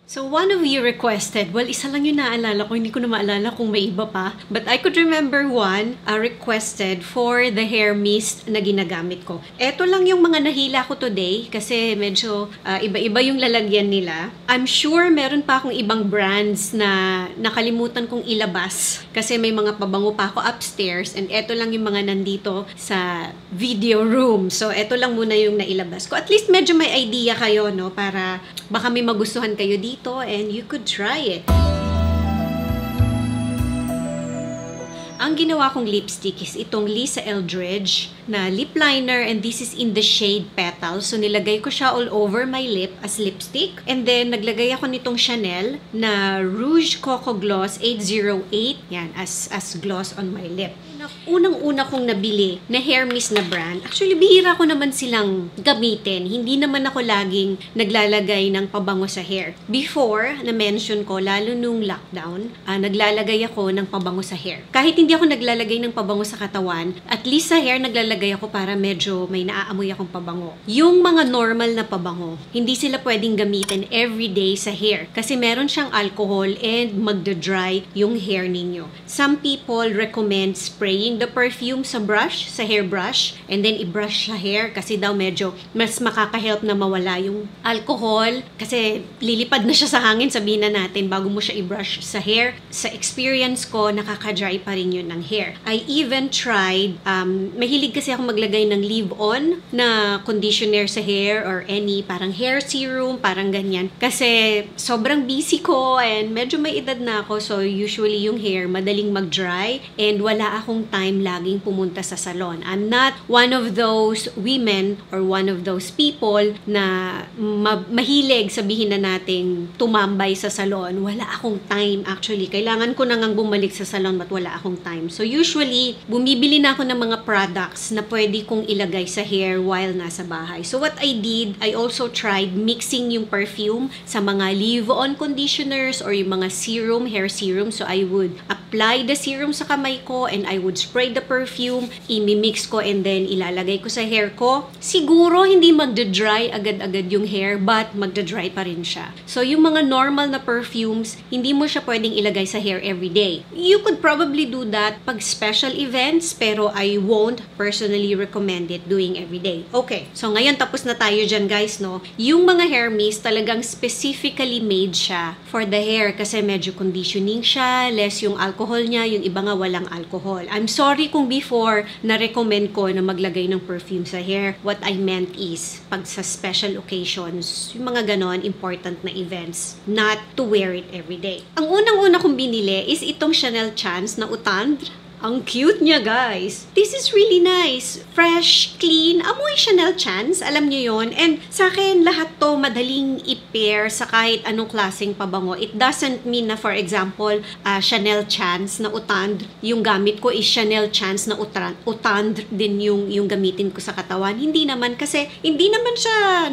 So one of you requested, well, isa lang yung naalala ko, hindi ko na maalala kung may iba pa. But I could remember one requested for the hair mist na ginagamit ko. Eto lang yung mga nahila ko today kasi medyo iba-iba yung lalagyan nila. I'm sure meron pa akong ibang brands na nakalimutan kong ilabas kasi may mga pabango pa ako upstairs and eto lang yung mga nandito sa video room. So eto lang muna yung nailabas ko. At least medyo may idea kayo, no? Para baka may magustuhan kayo dito and you could try it. Ang ginawa kong lipstick is itong Lisa Eldridge na lip liner and this is in the shade Petal. So nilagay ko siya all over my lip as lipstick. And then naglagay ako nitong Chanel na Rouge Coco Gloss 808 yan as gloss on my lip. Unang-una kong nabili na hair mist na brand, actually bihira ko naman silang gamitin. Hindi naman ako laging naglalagay ng pabango sa hair. Before, na-mention ko, lalo nung lockdown, naglalagay ako ng pabango sa hair. Kahit hindi ako naglalagay ng pabango sa katawan, at least sa hair naglalagay ako para medyo may naaamoy akong pabango. Yung mga normal na pabango, hindi sila pwedeng gamitin everyday sa hair kasi meron siyang alcohol and magda-dry yung hair ninyo. Some people recommend spraying the perfume sa brush, sa hairbrush, and then i-brush sa hair kasi daw medyo mas makaka-help na mawala yung alcohol kasi lilipad na siya sa hangin, sabihin na natin, bago mo siya i-brush sa hair. Sa experience ko, nakaka-dry pa rin yun ng hair. I even tried, mahilig kasi ako maglagay ng leave-on na conditioner sa hair or any parang hair serum, parang ganyan. Kasi sobrang busy ko and medyo may edad na ako, so usually yung hair madaling mag-dry and wala akong time laging pumunta sa salon. I'm not one of those women or one of those people na mahilig, sabihin na nating tumambay sa salon. Wala akong time actually. Kailangan ko na ngang bumalik sa salon but wala akong time. So usually, bumibili na ako ng mga products na pwede kong ilagay sa hair while nasa bahay. So what I did, I also tried mixing yung perfume sa mga leave-on conditioners or yung mga serum, hair serum. So I would apply the serum sa kamay ko and I would spray the perfume, imimix ko and then ilalagay ko sa hair ko. Siguro hindi magda-dry agad-agad yung hair but magda-dry pa rin siya. So yung mga normal na perfumes, hindi mo siya pwedeng ilagay sa hair everyday. You could probably do that pag special events pero I won't personally recommend it doing everyday. Okay, so ngayon tapos na tayo dyan guys, no? Yung mga hair mist talagang specifically made siya for the hair kasi medyo conditioning siya, less yung alcohol niya, yung iba nga walang alcohol. I'm sorry kung before na-recommend ko na maglagay ng perfume sa hair. What I meant is, pag sa special occasions, yung mga ganon, important na events, not to wear it every day. Ang unang-una kong binili is itong Chanel Chance na Utand. Ang cute niya, guys. This is really nice. Fresh, clean. Amoy Chanel Chance. Alam niyo yon. And sa akin, lahat to madaling i-pair sa kahit anong klaseng pabango. It doesn't mean na, for example, Chanel Chance na Utand. Yung gamit ko is Chanel Chance na Utand din yung gamitin ko sa katawan. Hindi naman. Kasi hindi naman siya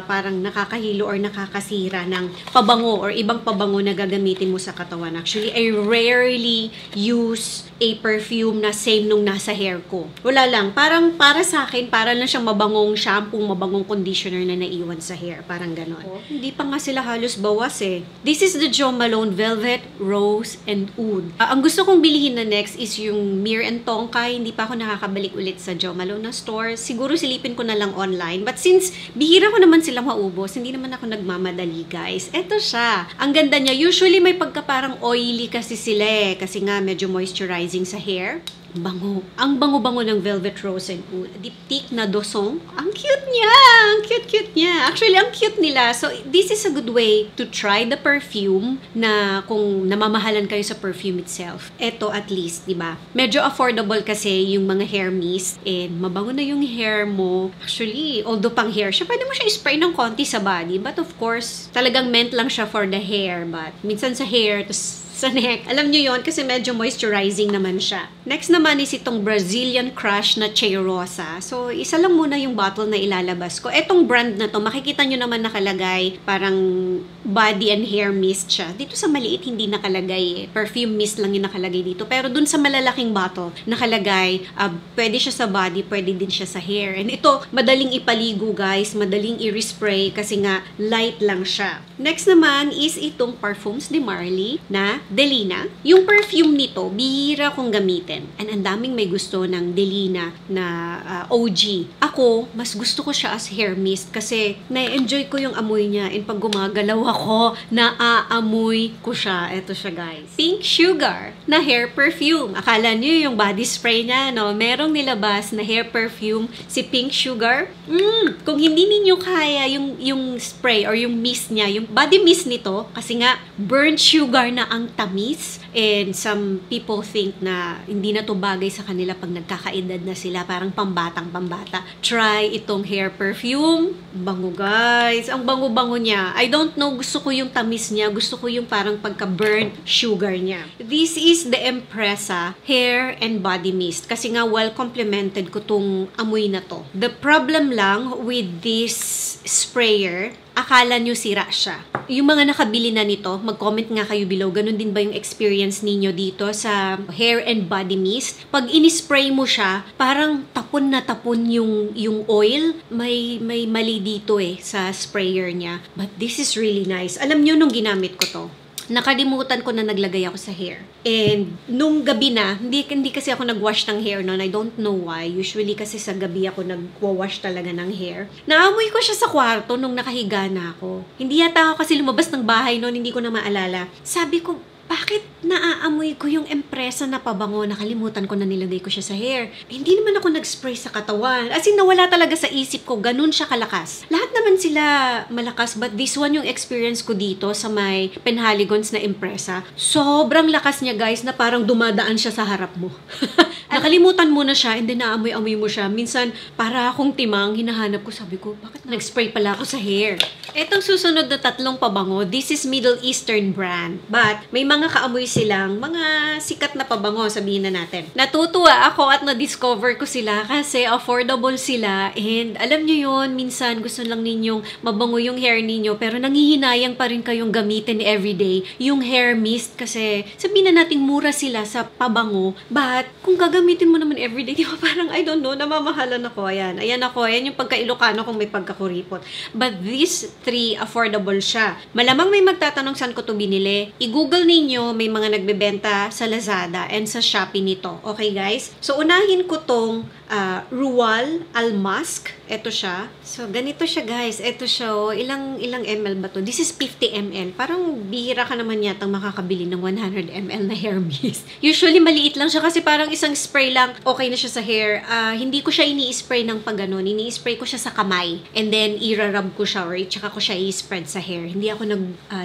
parang nakakahilo or nakakasira ng pabango or ibang pabango na gagamitin mo sa katawan. Actually, I rarely use a perfume na same nung nasa hair ko. Wala lang. Parang para sa akin, para lang siyang mabangong shampoo, mabangong conditioner na naiwan sa hair. Parang ganon. Hindi pa nga sila halos bawas eh. This is the Jo Malone Velvet, Rose, and Oud. Ang gusto kong bilihin na next is yung Mir and Tongkai. Hindi pa ako nakakabalik ulit sa Jo Malone na store. Siguro silipin ko na lang online. But since bihira ko naman silang maubos, hindi naman ako nagmamadali, guys. Eto siya. Ang ganda niya. Usually may pagka parang oily kasi sila eh. Kasi nga medyo moisturizing sa hair. Bango. Ang bango-bango ng Velvet Rose and Oud. Diptyque na Dosong. Ang cute niya! Ang cute-cute niya. Actually, ang cute nila. So, this is a good way to try the perfume na kung namamahalan kayo sa perfume itself. Ito at least, di ba? Medyo affordable kasi yung mga hair mist and mabango na yung hair mo. Actually, although pang hair siya, pwede mo siya spray ng konti sa body. But of course, talagang meant lang siya for the hair. But minsan sa hair, tapos sa neck. Alam nyo yon kasi medyo moisturizing naman siya. Next naman is itong Brazilian Crush na Cheirosa. So, isa lang muna yung bottle na ilalabas ko. Etong brand na to, makikita nyo naman nakalagay parang body and hair mist siya. Dito sa maliit, hindi nakalagay eh. Perfume mist lang yung nakalagay dito. Pero dun sa malalaking bottle, nakalagay, pwede siya sa body, pwede din siya sa hair. And ito, madaling ipaligo guys, madaling i-respray kasi nga light lang siya. Next naman is itong Parfums de Marly na Delina. Yung perfume nito, bihira kong gamitin. And ang daming may gusto ng Delina na OG. Ako, mas gusto ko siya as hair mist kasi na-enjoy ko yung amoy niya. And pag gumagalaw ako, naaamoy ko siya. Ito siya guys. Pink Sugar na hair perfume. Akala niyo yung body spray niya, no? Merong nilabas na hair perfume si Pink Sugar. Kung hindi ninyo kaya yung spray or yung mist niya, yung body mist nito, kasi nga burnt sugar na ang tamis. And some people think na hindi na to bagay sa kanila pag nagkakaedad na sila. Parang pambatang-pambata. Try itong hair perfume. Bango guys. Ang bango-bango niya. I don't know, gusto ko yung tamis niya. Gusto ko yung parang pagka-burnt sugar niya. This is the Empresa Hair and Body Mist. Kasi nga well complemented ko tong amoy na to. The problem lang with this sprayer, akala nyo sira siya. Yung mga nakabili na nito, mag-comment nga kayo below. Ganun din ba yung experience ninyo dito sa hair and body mist? Pag in-spray mo siya, parang tapon na tapon yung oil. May mali dito eh sa sprayer niya. But this is really nice. Alam nyo nung ginamit ko to, nakalimutan ko na naglagay ako sa hair. And nung gabi na, hindi kasi ako nag-wash ng hair noon. I don't know why. Usually kasi sa gabi ako nag-wash talaga ng hair. Naamoy ko siya sa kwarto nung nakahiga na ako. Hindi yata ako kasi lumabas ng bahay noon, hindi ko na maalala. Sabi ko, bakit naaamoy ko yung Empresa na pabango? Nakalimutan ko na nilagay ko siya sa hair. Hindi naman ako nag-spray sa katawan. As in, nawala talaga sa isip ko. Ganun siya kalakas. Lahat naman sila malakas, but this one yung experience ko dito sa may Penhaligons na Empresa. Sobrang lakas niya guys na parang dumadaan siya sa harap mo. Nakalimutan mo na siya and then naamoy-amoy mo siya. Minsan, para akong timang, hinahanap ko. Sabi ko, bakit nag-spray pala ako sa hair? Etong susunod na tatlong pabango, this is Middle Eastern brand. But, may mga kaamoy silang, mga sikat na pabango, sabihin na natin. Natutuwa ako at na-discover ko sila kasi affordable sila. And alam nyo yun, minsan gusto lang ninyong mabango yung hair ninyo pero nangihinayang pa rin kayong gamitin everyday yung hair mist kasi sabihin na natin mura sila sa pabango. But, kung gagamitin mo naman everyday, di ba parang, I don't know, namamahalan ako. Ayan ako. Ayan yung pagka-Ilocano kung may pagkakuripot. But these three, affordable siya. Malamang may magtatanong saan ko to binili. I-google ninyo, may mga nagbebenta sa Lazada and sa Shopee nito. Okay guys? So, unahin ko tong Rual Almask. Ito siya. So, ganito siya guys. Ito siya. Oh. Ilang ml ba to? This is 50 ml. Parang bihira ka naman yatang makakabili ng 100 ml na hair mist. Usually, maliit lang siya kasi parang isang spray lang, okay na siya sa hair. Hindi ko siya ini-spray ng pag ganun. Ini-spray ko siya sa kamay. And then, irarub ko siya or tsaka ko siya i-spread sa hair. Hindi ako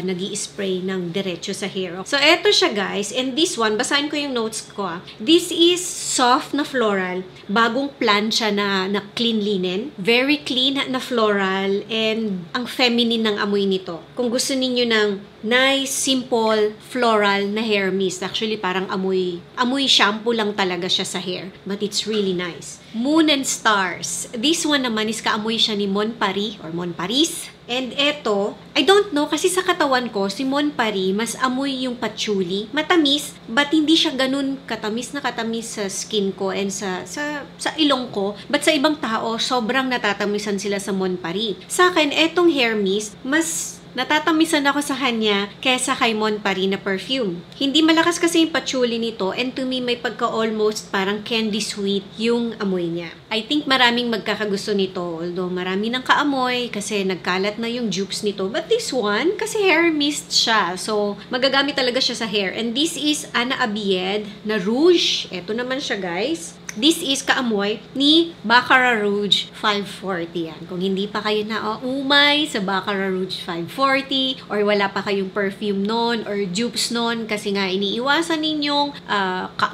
nag-i-spray ng diretso sa hair. So, eto siya guys. And this one, basahin ko yung notes ko. This is soft na floral. Bagong plancha na clean linen. Very clean na floral. And ang feminine ng amoy nito. Kung gusto ninyo ng nice, simple, floral na hair mist. Actually, parang amoy shampoo lang talaga siya sa hair. But it's really nice. Moon and Stars. This one naman is kaamoy siya ni Mon Paris or Mon Paris. And eto, I don't know, kasi sa katawan ko, si Mon Paris, mas amoy yung patchouli. Matamis, but hindi siya ganun katamis na katamis sa skin ko and sa ilong ko. But sa ibang tao, sobrang natatamisan sila sa Mon Paris. Sa akin, etong hair mist, mas natatamisan ako sa kanya kesa kay Mon Paris na perfume. Hindi malakas kasi yung patchouli nito and to me may pagka-almost parang candy sweet yung amoy niya. I think maraming magkakagusto nito although marami ng kaamoy kasi nagkalat na yung dupes nito. But this one, kasi hair mist siya. So, magagamit talaga siya sa hair. And this is Anna Abied na Rouge. Ito naman siya guys. This is kaamoy ni Baccarat Rouge 540 yan. Kung hindi pa kayo na-umay sa Baccarat Rouge 540 or wala pa kayong perfume nun or dupes nun kasi nga iniiwasan ninyong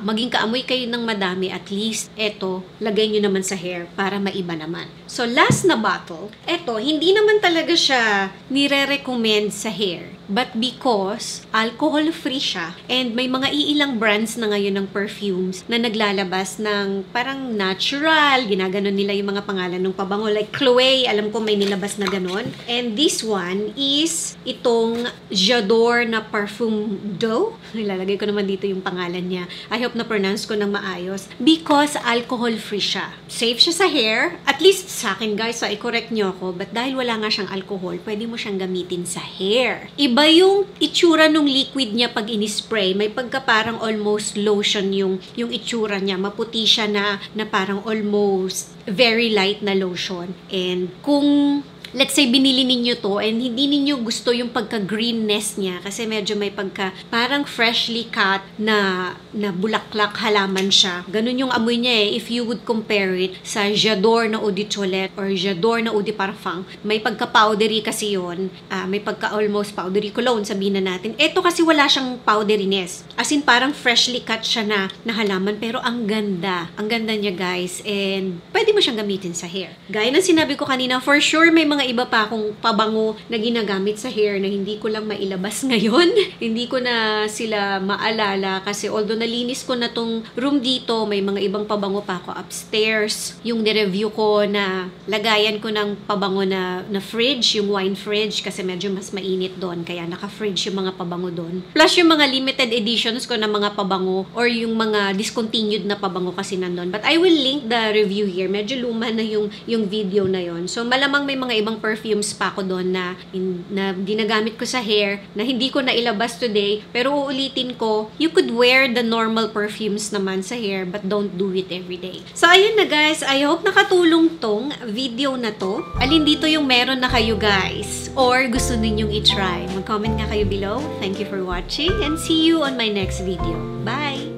maging kaamoy kayo ng madami, at least eto, lagay nyo naman sa hair para maiba naman. So, last na bottle, eto, hindi naman talaga siya nire-recommend sa hair. But because alcohol-free siya and may mga iilang brands na ngayon ng perfumes na naglalabas ng parang natural, ginaganon nila yung mga pangalan ng pabango. Like Chloe, alam ko may nilabas na ganon. And this one is itong J'adore na Parfum d'Eau. Nilalagay ko naman dito yung pangalan niya. I hope na-pronounce ko ng maayos. Because alcohol-free siya. Safe siya sa hair. At least sa akin guys, so i-correct nyo ako. But dahil wala nga siyang alcohol, pwede mo siyang gamitin sa hair. Iba yung itsura nung liquid niya pag ini-spray. May pagka parang almost lotion yung itsura niya. Maputi siya na parang almost very light na lotion. And kung let's say binili ninyo to and hindi ninyo gusto yung pagka-greenness niya kasi medyo may pagka parang freshly cut na bulaklak halaman siya. Ganun yung amoy niya eh. If you would compare it sa J'adore na Eau de Toilette or J'adore na Eau de Parfum, may pagka-powdery kasi yun. May pagka-almost powdery cologne, sabihin na natin. Ito kasi wala siyang powderiness. As in parang freshly cut siya na halaman pero ang ganda. Ang ganda niya guys and pwede mo siyang gamitin sa hair. Gaya ng sinabi ko kanina, for sure may mga iba pa akong pabango na ginagamit sa hair na hindi ko lang mailabas ngayon. Hindi ko na sila maalala kasi although nalinis ko na tong room dito, may mga ibang pabango pa ako upstairs. Yung nireview ko na lagayan ko ng pabango na fridge, yung wine fridge kasi medyo mas mainit doon kaya naka-fridge yung mga pabango doon. Plus yung mga limited editions ko na mga pabango or yung mga discontinued na pabango kasi nandun. But I will link the review here. Medyo luma na yung video na yon. So malamang may mga ibang perfumes pa ako doon na ginagamit ko sa hair na hindi ko na ilabas today pero uulitin ko, you could wear the normal perfumes naman sa hair but don't do it every day. So ayun na guys, I hope nakatulong tong video na to. Alin dito yung meron na kayo guys or gusto ninyong i-try. Mag-comment nga kayo below. Thank you for watching and see you on my next video. Bye!